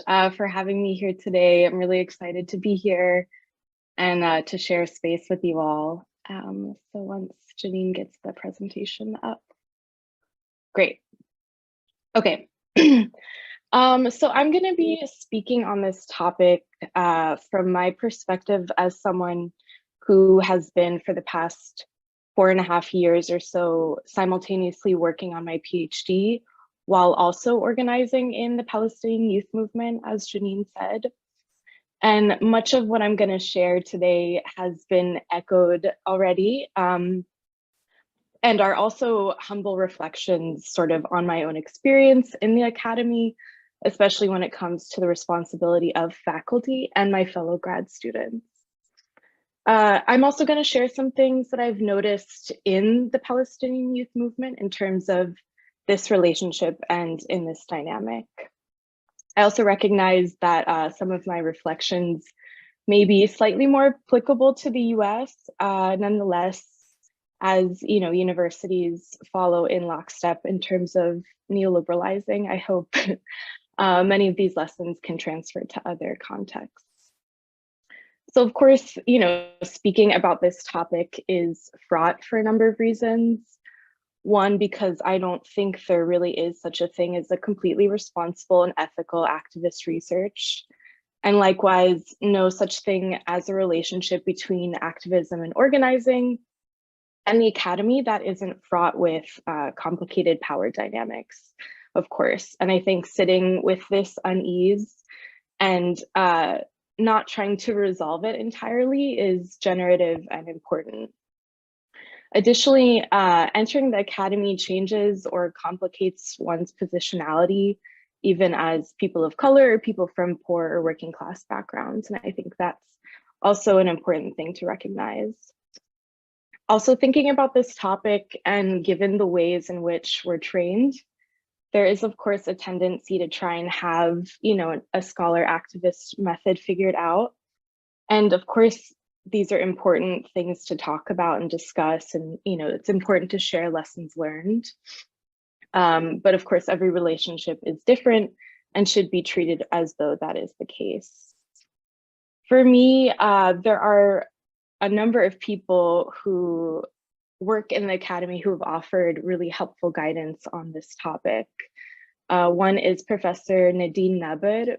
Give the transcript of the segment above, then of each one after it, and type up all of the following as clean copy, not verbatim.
for having me here today. I'm really excited to be here and to share space with you all. So once Janine gets the presentation up. Great. Okay. So I'm going to be speaking on this topic from my perspective as someone who has been for the past 4.5 years or so simultaneously working on my PhD while also organizing in the Palestinian youth movement, as Janine said. And much of what I'm going to share today has been echoed already and are also humble reflections sort of on my own experience in the academy, especially when it comes to the responsibility of faculty and my fellow grad students. I'm also going to share some things that I've noticed in the Palestinian youth movement in terms of this relationship and in this dynamic. I also recognize that some of my reflections may be slightly more applicable to the US. Nonetheless, as universities follow in lockstep in terms of neoliberalizing, I hope many of these lessons can transfer to other contexts. So of course, speaking about this topic is fraught for a number of reasons. One, because I don't think there really is such a thing as a completely responsible and ethical activist research. And likewise, no such thing as a relationship between activism and organizing and the academy that isn't fraught with complicated power dynamics, of course. And I think sitting with this unease and not trying to resolve it entirely is generative and important. Additionally, entering the academy changes or complicates one's positionality, even as people of color or people from poor or working class backgrounds. And I think that's also an important thing to recognize. Also thinking about this topic and given the ways in which we're trained, there is of course a tendency to try and have, a scholar activist method figured out. And of course, these are important things to talk about and discuss, and it's important to share lessons learned. But of course, every relationship is different and should be treated as though that is the case. For me, there are a number of people who work in the academy who have offered really helpful guidance on this topic. One is Professor Nadine Naber,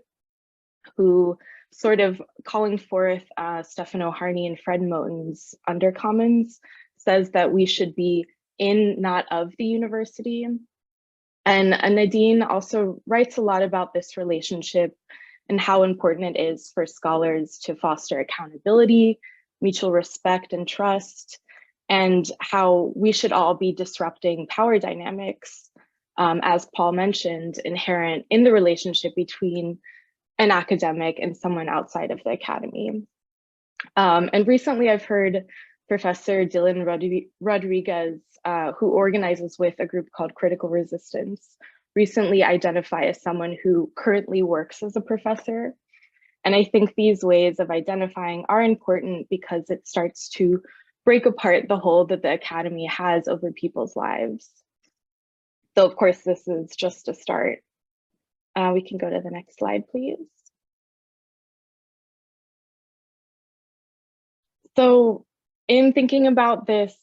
who sort of calling forth Stefano Harney and Fred Moten's undercommons, says that we should be in, not of the university. And Nadine also writes a lot about this relationship and how important it is for scholars to foster accountability, mutual respect and trust, and how we should all be disrupting power dynamics, as Paul mentioned, inherent in the relationship between an academic and someone outside of the academy. And recently I've heard Professor Dylan Rodriguez, who organizes with a group called Critical Resistance, recently identify as someone who currently works as a professor. And I think these ways of identifying are important because it starts to break apart the hold that the academy has over people's lives. So of course, this is just a start. We can go to the next slide, please. So in thinking about this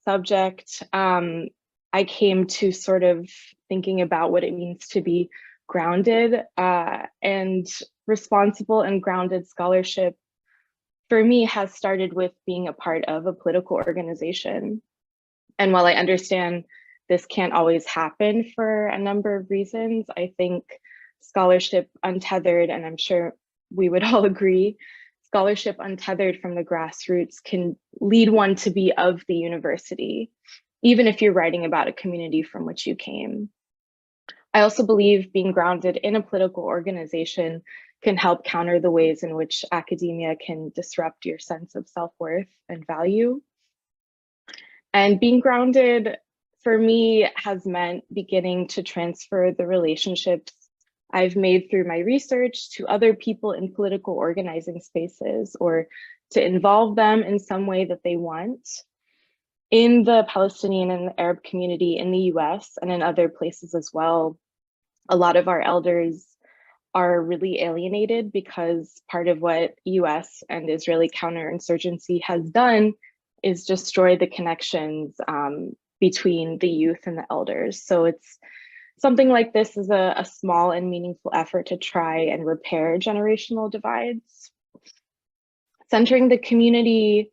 subject, I came to sort of thinking about what it means to be grounded, and responsible and grounded scholarship for me has started with being a part of a political organization. And while I understand this can't always happen for a number of reasons, I think scholarship untethered, and I'm sure we would all agree, scholarship untethered from the grassroots can lead one to be of the university, even if you're writing about a community from which you came. I also believe being grounded in a political organization can help counter the ways in which academia can disrupt your sense of self-worth and value. And being grounded for me has meant beginning to transfer the relationships I've made through my research to other people in political organizing spaces, or to involve them in some way that they want. In the Palestinian and the Arab community in the US and in other places as well, a lot of our elders are really alienated because part of what US and Israeli counterinsurgency has done is destroy the connections between the youth and the elders. So it's something like this is a small and meaningful effort to try and repair generational divides. Centering the community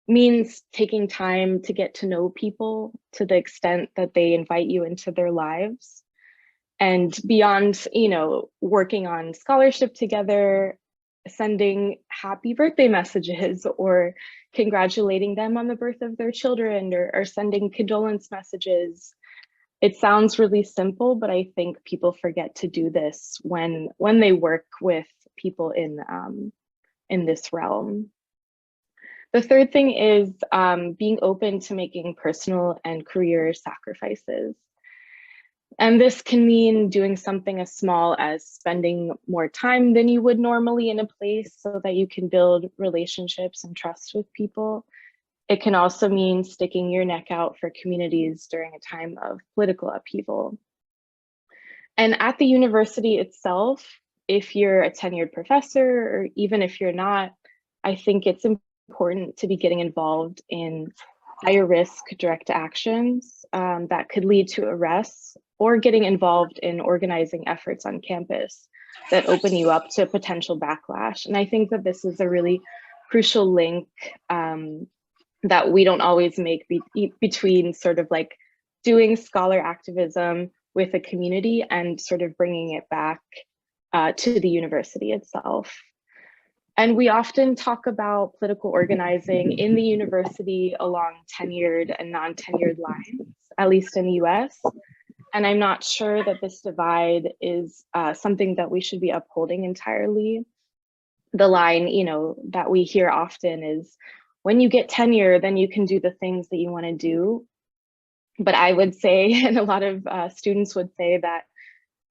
means taking time to get to know people to the extent that they invite you into their lives. And beyond, working on scholarship together, sending happy birthday messages or congratulating them on the birth of their children, or sending condolence messages. It sounds really simple, but I think people forget to do this when they work with people in this realm. The third thing is being open to making personal and career sacrifices. And this can mean doing something as small as spending more time than you would normally in a place so that you can build relationships and trust with people. It can also mean sticking your neck out for communities during a time of political upheaval. And at the university itself, if you're a tenured professor, or even if you're not, I think it's important to be getting involved in higher risk direct actions that could lead to arrests, or getting involved in organizing efforts on campus that open you up to potential backlash. And I think that this is a really crucial link that we don't always make between sort of like doing scholar activism with a community and sort of bringing it back to the university itself. And we often talk about political organizing in the university along tenured and non-tenured lines, at least in the US. And I'm not sure that this divide is something that we should be upholding entirely. The line, that we hear often is, when you get tenure, then you can do the things that you want to do. But I would say, and a lot of students would say that,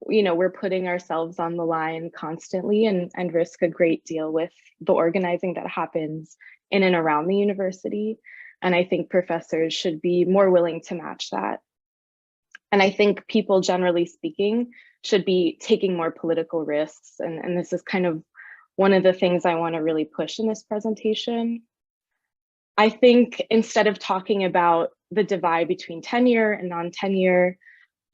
we're putting ourselves on the line constantly and risk a great deal with the organizing that happens in and around the university. And I think professors should be more willing to match that. And I think people, generally speaking, should be taking more political risks. And this is kind of one of the things I want to really push in this presentation. I think instead of talking about the divide between tenure and non-tenure,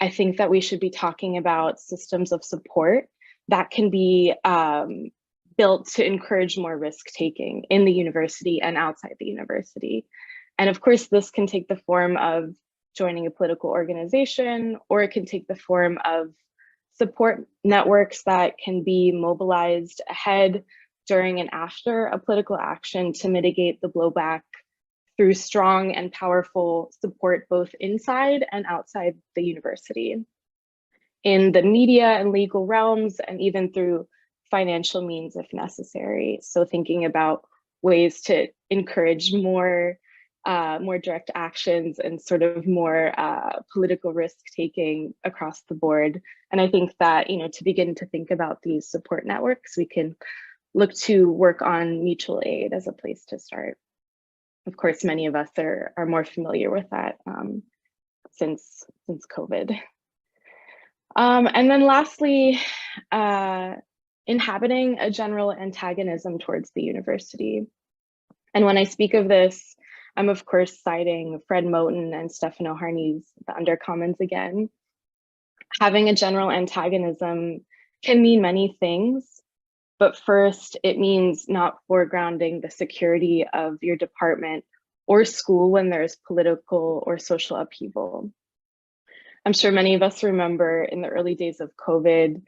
I think that we should be talking about systems of support that can be built to encourage more risk-taking in the university and outside the university. And of course, this can take the form of joining a political organization, or it can take the form of support networks that can be mobilized ahead, during, and after a political action to mitigate the blowback through strong and powerful support both inside and outside the university, in the media and legal realms, and even through financial means if necessary. So thinking about ways to encourage more direct actions and sort of more political risk taking across the board. And I think that, to begin to think about these support networks, we can look to work on mutual aid as a place to start. Of course, many of us are more familiar with that since COVID. And then lastly, inhabiting a general antagonism towards the university. And when I speak of this, I'm of course citing Fred Moten and Stefano Harney's The Undercommons again. Having a general antagonism can mean many things, but first it means not foregrounding the security of your department or school when there's political or social upheaval. I'm sure many of us remember in the early days of COVID,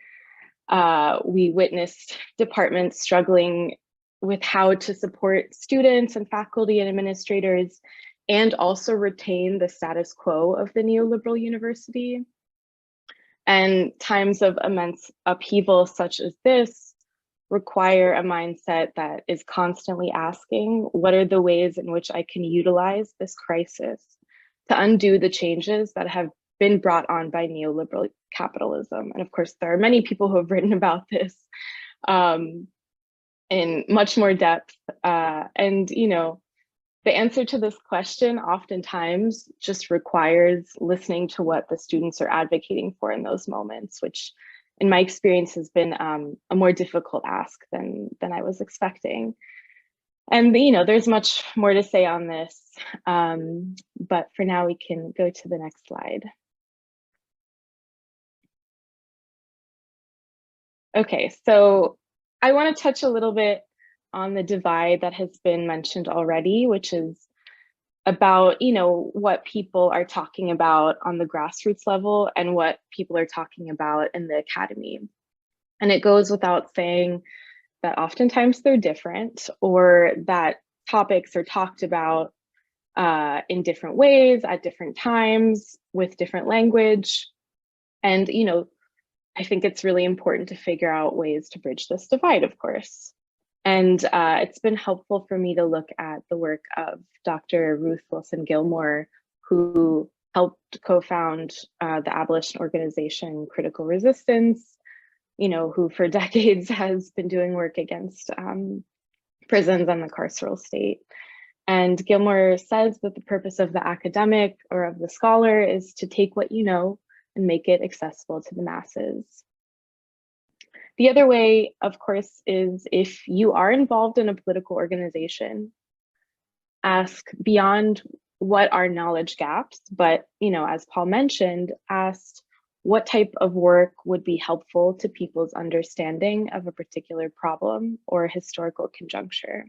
we witnessed departments struggling with how to support students and faculty and administrators, and also retain the status quo of the neoliberal university. And times of immense upheaval such as this require a mindset that is constantly asking, what are the ways in which I can utilize this crisis to undo the changes that have been brought on by neoliberal capitalism? And of course, there are many people who have written about this in much more depth. And the answer to this question oftentimes just requires listening to what the students are advocating for in those moments, which in my experience, has been a more difficult ask than I was expecting. And there's much more to say on this, but for now we can go to the next slide. Okay, so I want to touch a little bit on the divide that has been mentioned already, which is about what people are talking about on the grassroots level and what people are talking about in the academy. And it goes without saying that oftentimes they're different, or that topics are talked about in different ways at different times with different language. And I think it's really important to figure out ways to bridge this divide, of course. And it's been helpful for me to look at the work of Dr. Ruth Wilson Gilmore, who helped co-found the abolition organization Critical Resistance, who for decades has been doing work against prisons and the carceral state. And Gilmore says that the purpose of the academic or of the scholar is to take what you know and make it accessible to the masses. The other way, of course, is if you are involved in a political organization, ask beyond what are knowledge gaps, but as Paul mentioned, ask what type of work would be helpful to people's understanding of a particular problem or historical conjuncture.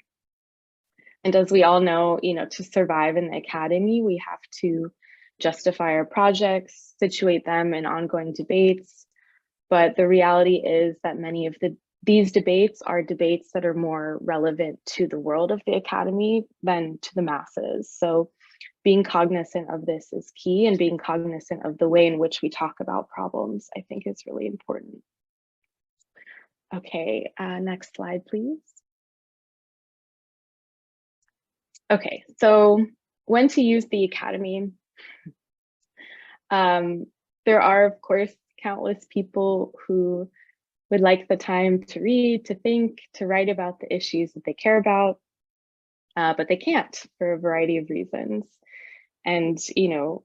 And as we all know, to survive in the academy, we have to justify our projects, situate them in ongoing debates. But the reality is that many of these debates are debates that are more relevant to the world of the academy than to the masses. So being cognizant of this is key, and being cognizant of the way in which we talk about problems, I think, is really important. Okay, next slide, please. Okay, so when to use the academy? There are, of course, countless people who would like the time to read, to think, to write about the issues that they care about, but they can't for a variety of reasons. And,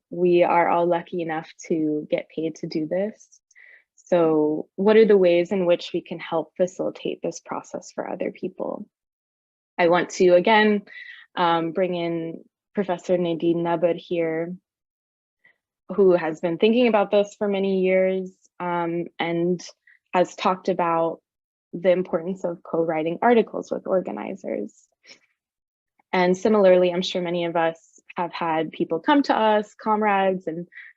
we are all lucky enough to get paid to do this. So what are the ways in which we can help facilitate this process for other people? I want to, again, bring in Professor Nadine Nabud here, who has been thinking about this for many years and has talked about the importance of co-writing articles with organizers. And similarly, I'm sure many of us have had people come to us, comrades,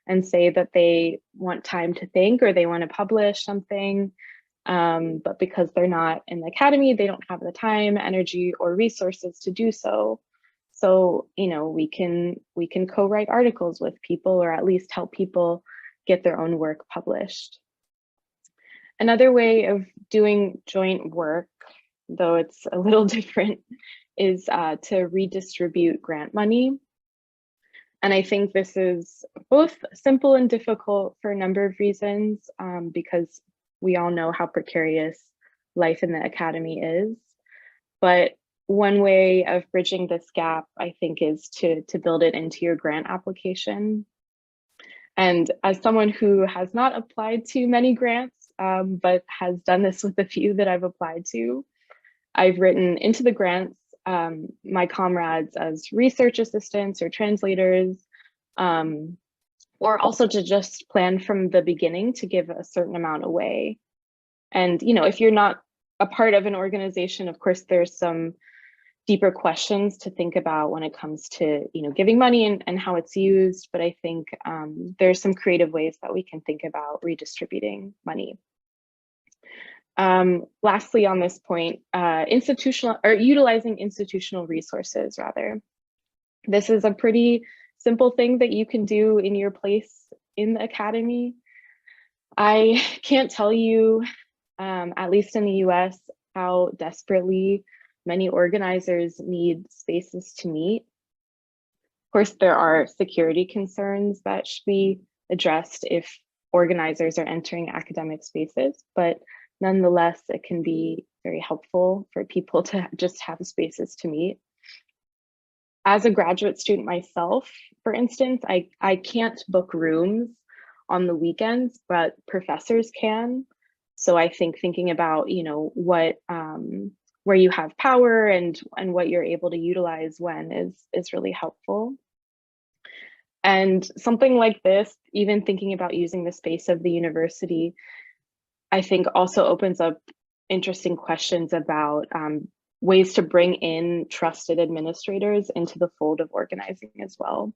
and say that they want time to think, or they want to publish something, but because they're not in the academy, they don't have the time, energy, or resources to do so. So, we can co-write articles with people, or at least help people get their own work published. Another way of doing joint work, though it's a little different, is to redistribute grant money. And I think this is both simple and difficult for a number of reasons, because we all know how precarious life in the academy is. But one way of bridging this gap, I think, is to build it into your grant application. And as someone who has not applied to many grants, but has done this with a few that I've applied to, I've written into the grants my comrades as research assistants or translators, or also to just plan from the beginning to give a certain amount away. And if you're not a part of an organization, of course, there's some deeper questions to think about when it comes to giving money and how it's used. But I think there's some creative ways that we can think about redistributing money. Lastly, on this point, utilizing institutional resources, rather. This is a pretty simple thing that you can do in your place in the academy. I can't tell you, at least in the US, how desperately many organizers need spaces to meet. Of course, there are security concerns that should be addressed if organizers are entering academic spaces, but nonetheless, it can be very helpful for people to just have spaces to meet. As a graduate student myself, for instance, I can't book rooms on the weekends, but professors can. So I think thinking about, what where you have power and what you're able to utilize when is really helpful. And something like this, even thinking about using the space of the university, I think also opens up interesting questions about ways to bring in trusted administrators into the fold of organizing as well.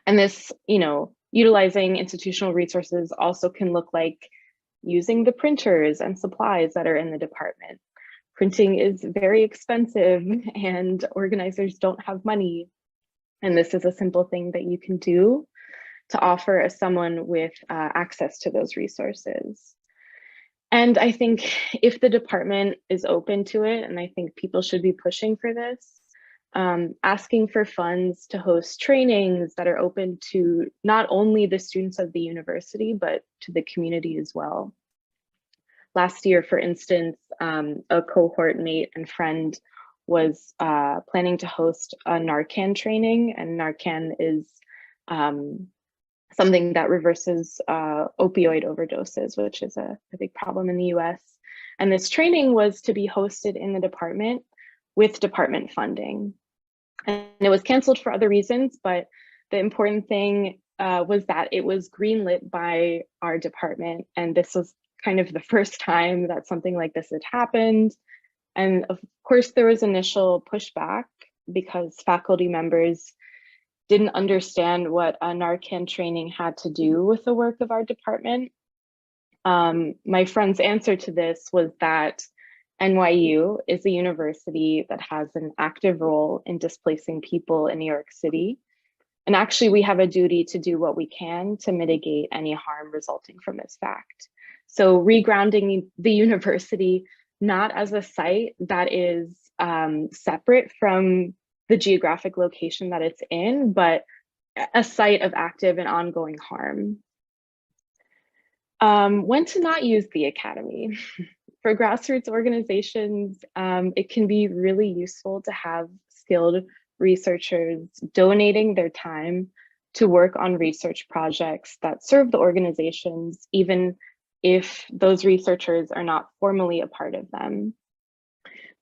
And this, utilizing institutional resources also can look like using the printers and supplies that are in the department. Printing is very expensive and organizers don't have money. And this is a simple thing that you can do to offer as someone with access to those resources. And I think if the department is open to it, and I think people should be pushing for this, asking for funds to host trainings that are open to not only the students of the university, but to the community as well. Last year, for instance, a cohort mate and friend was planning to host a Narcan training, and Narcan is something that reverses opioid overdoses, which is a big problem in the US. And this training was to be hosted in the department with department funding. And it was canceled for other reasons, but the important thing was that it was greenlit by our department. And this was kind of the first time that something like this had happened. And of course, there was initial pushback because faculty members didn't understand what a Narcan training had to do with the work of our department. My friend's answer to this was that NYU is a university that has an active role in displacing people in New York City. And actually, we have a duty to do what we can to mitigate any harm resulting from this fact. So regrounding the university not as a site that is separate from the geographic location that it's in, but a site of active and ongoing harm. When to not use the academy. For grassroots organizations, it can be really useful to have skilled researchers donating their time to work on research projects that serve the organizations, even if those researchers are not formally a part of them.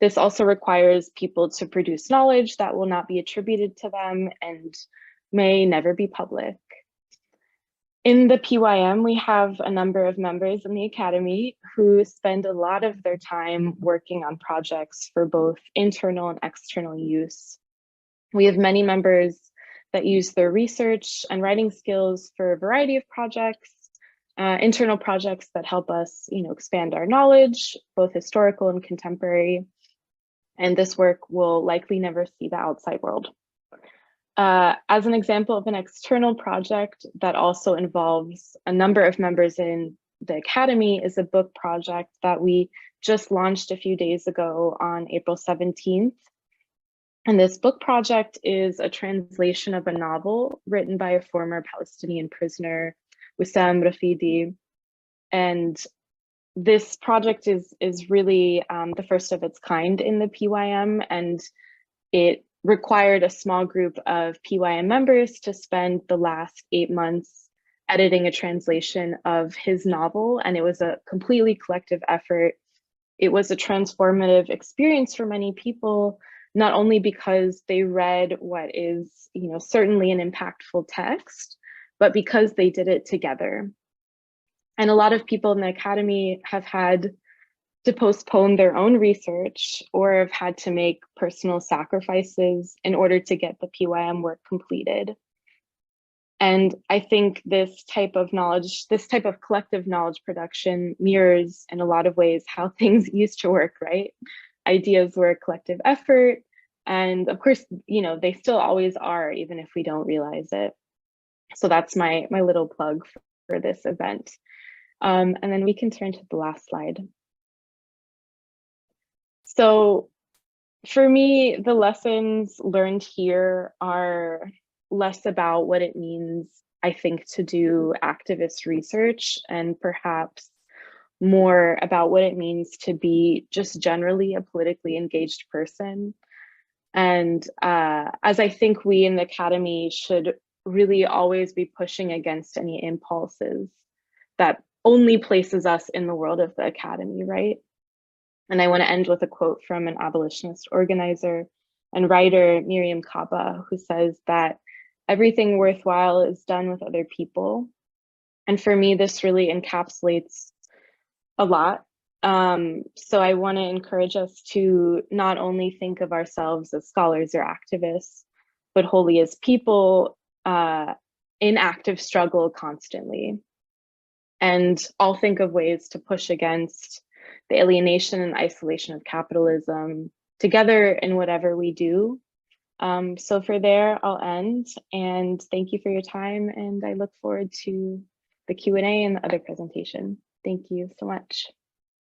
This also requires people to produce knowledge that will not be attributed to them and may never be public. In the PYM, we have a number of members in the academy who spend a lot of their time working on projects for both internal and external use. We have many members that use their research and writing skills for a variety of projects, internal projects that help us, expand our knowledge, both historical and contemporary. And this work will likely never see the outside world. As an example of an external project that also involves a number of members in the academy is a book project that we just launched a few days ago on April 17th. And this book project is a translation of a novel written by a former Palestinian prisoner, Wissam Rafidi. And this project is really the first of its kind in the PYM, and it required a small group of PYM members to spend the last 8 months editing a translation of his novel, and it was a completely collective effort. It was a transformative experience for many people, not only because they read what is, certainly an impactful text, but because they did it together. And a lot of people in the academy have had to postpone their own research or have had to make personal sacrifices in order to get the PYM work completed. And I think this type of knowledge, this type of collective knowledge production mirrors in a lot of ways how things used to work, right? Ideas were a collective effort. And of course, they still always are, even if we don't realize it. So that's my little plug for this event. And then we can turn to the last slide. So for me, the lessons learned here are less about what it means, I think, to do activist research, and perhaps more about what it means to be just generally a politically engaged person. And as I think we in the academy should really always be pushing against any impulses that only places us in the world of the academy, right? And I want to end with a quote from an abolitionist organizer and writer, Miriam Kaba, who says that everything worthwhile is done with other people. And for me, this really encapsulates a lot. So I want to encourage us to not only think of ourselves as scholars or activists, but wholly as people in active struggle constantly. And I'll think of ways to push against the alienation and isolation of capitalism together in whatever we do. So for there, I'll end, and thank you for your time, and I look forward to the Q&A and the other presentation. Thank you so much.